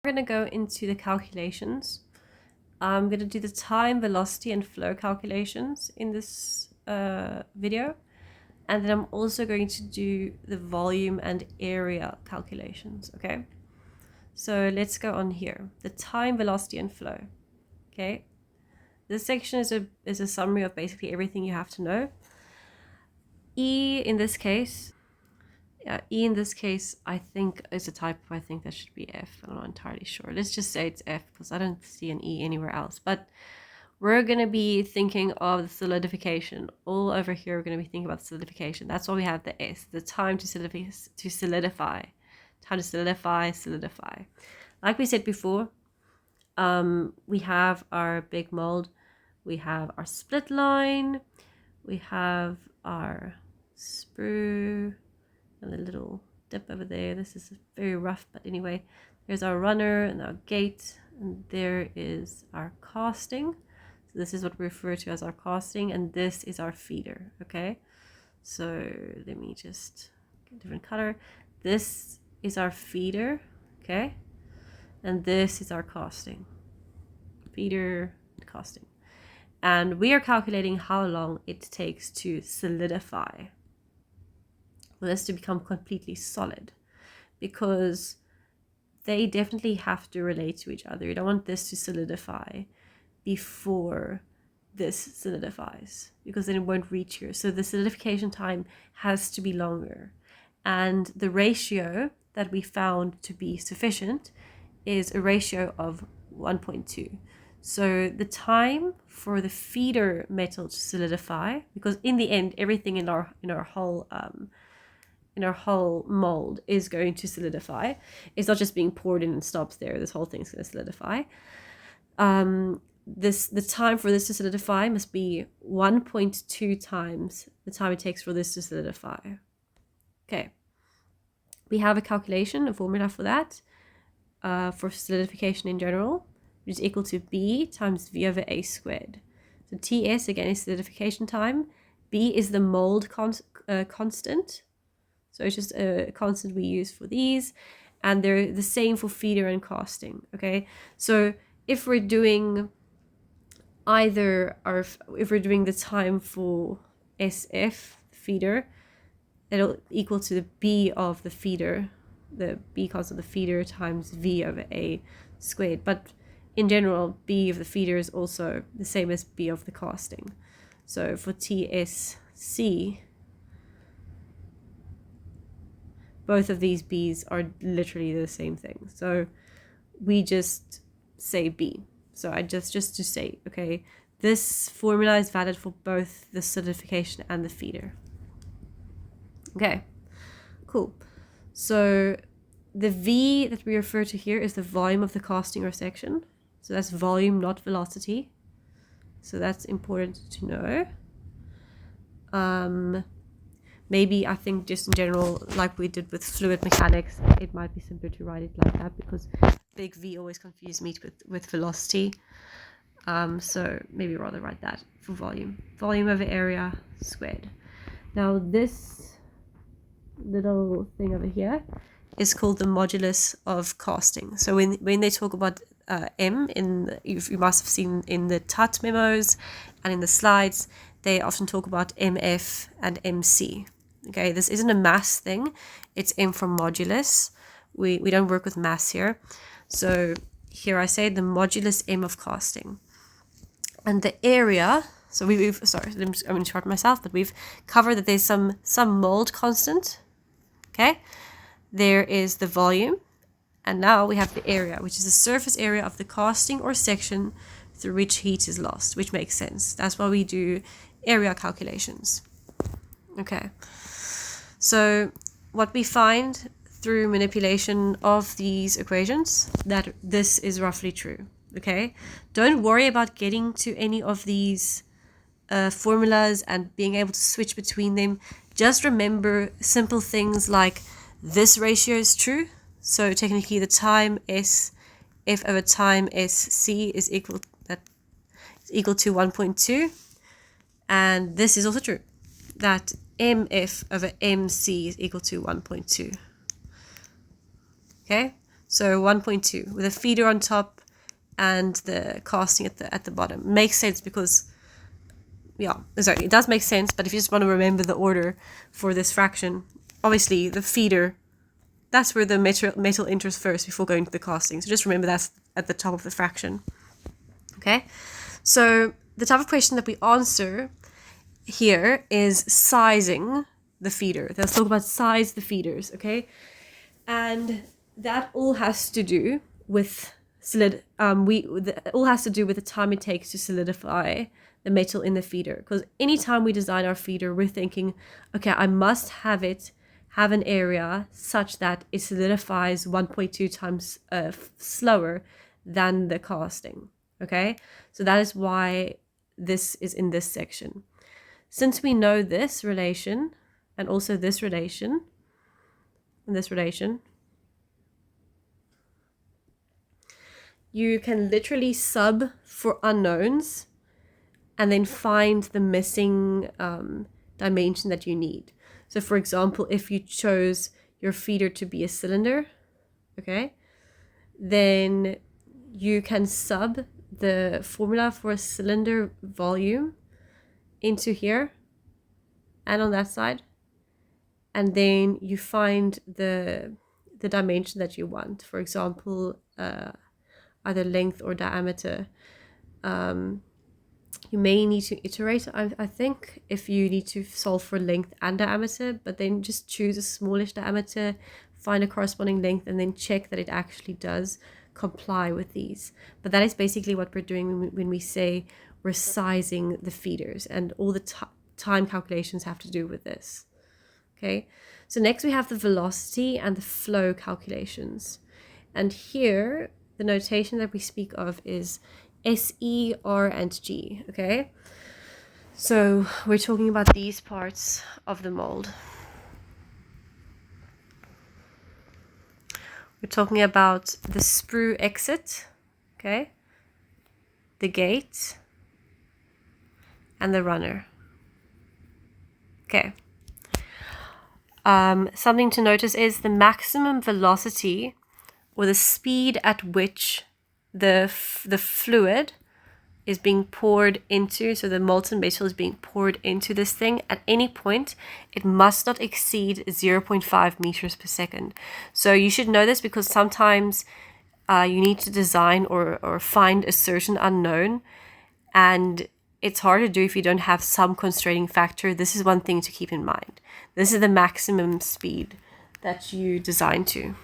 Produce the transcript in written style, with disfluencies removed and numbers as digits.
We're going to go into the calculations. I'm going to do the time, velocity, and flow calculations in this video. And then I'm also going to do the volume and area calculations, okay? So let's go on here. The time, velocity, and flow, okay? This section is a summary of basically everything you have to know. E in this case, I think is a typo. I think that should be F. I'm not entirely sure. Let's just say it's F because I don't see an E anywhere else. But we're going to be thinking of the solidification. All over here, we're going to be thinking about solidification. That's why we have the S, the time to solidify. Time to solidify. Like we said before, we have our big mold. We have our split line. We have our sprue. And a little dip over there. This is very rough, but anyway, there's our runner and our gate, and there is our casting. So this is what we refer to as our casting, and this is our feeder. Okay, so let me just get a different color. This is our feeder, okay, and this is our casting. Feeder, casting, and we are calculating how long it takes to solidify. For this to become completely solid, because they definitely have to relate to each other. You don't want this to solidify before this solidifies, because then it won't reach here. So the solidification time has to be longer, and the ratio that we found to be sufficient is a ratio of 1.2. So the time for the feeder metal to solidify, because in the end everything in our whole mold is going to solidify. It's not just being poured in and stops there. This whole thing's going to solidify. The time for this to solidify must be 1.2 times the time it takes for this to solidify. Okay. We have a calculation, a formula for that, for solidification in general, which is equal to B times V over A squared. So TS, again, is solidification time. B is the mold constant. So it's just a constant we use for these, and they're the same for feeder and casting, okay? So if we're doing if we're doing the time for SF, feeder, it'll equal to the B of the feeder, the B constant of the feeder times V over A squared. But in general, B of the feeder is also the same as B of the casting. So for TSC, both of these B's are literally the same thing. So we just say B. So I just to say, okay, this formula is valid for both the solidification and the feeder. Okay, cool. So the V that we refer to here is the volume of the casting or section. So that's volume, not velocity. So that's important to know. Maybe I think just in general, like we did with fluid mechanics, it might be simpler to write it like that, because big V always confused me with velocity. So maybe rather write that for volume. Volume over area squared. Now this little thing over here is called the modulus of casting. So when they talk about M, you must have seen in the TUT memos and in the slides, they often talk about MF and MC. Okay, this isn't a mass thing. It's M from modulus. We don't work with mass here. So here I say the modulus M of casting. And the area, so sorry, I'm going to shorten myself, but we've covered that there's some mold constant. Okay, there is the volume. And now we have the area, which is the surface area of the casting or section through which heat is lost, which makes sense. That's why we do area calculations. Okay. So what we find through manipulation of these equations, that this is roughly true, okay? Don't worry about getting to any of these formulas and being able to switch between them. Just remember simple things like this ratio is true. So technically the time S F over time SC is equal to 1.2. And this is also true, that MF over MC is equal to 1.2. Okay, So 1.2 with a feeder on top and the casting at the bottom. Makes sense because, yeah, sorry, it does make sense, but if you just want to remember the order for this fraction, obviously the feeder, that's where the metal enters first before going to the casting. So just remember that's at the top of the fraction. Okay, so the type of question that we answer here is sizing the feeder. Let's talk about size the feeders, okay? And that all has to do with all has to do with the time it takes to solidify the metal in the feeder. Because anytime we design our feeder, we're thinking, okay, I must have an area such that it solidifies 1.2 times slower than the casting. Okay, so that is why this is in this section. Since we know this relation and also this relation and this relation, you can literally sub for unknowns and then find the missing dimension that you need. So for example, if you chose your feeder to be a cylinder, okay, then you can sub the formula for a cylinder volume into here and on that side, and then you find the dimension that you want. For example, either length or diameter. You may need to iterate, I think, if you need to solve for length and diameter, but then just choose a smallish diameter, find a corresponding length, and then check that it actually does comply with these. But that is basically what we're doing when we say we're sizing the feeders, and all the time calculations have to do with this. Okay, so next we have the velocity and the flow calculations. And here, the notation that we speak of is SE, R, and G, okay? So we're talking about these parts of the mold. We're talking about the sprue exit, okay? The gate, and the runner. Okay. Something to notice is the maximum velocity, or the speed at which the fluid is being poured into, so the molten metal is being poured into this thing. At any point, it must not exceed 0.5 meters per second. So you should know this because sometimes you need to design or find a certain unknown, and it's hard to do if you don't have some constraining factor. This is one thing to keep in mind. This is the maximum speed that you design to.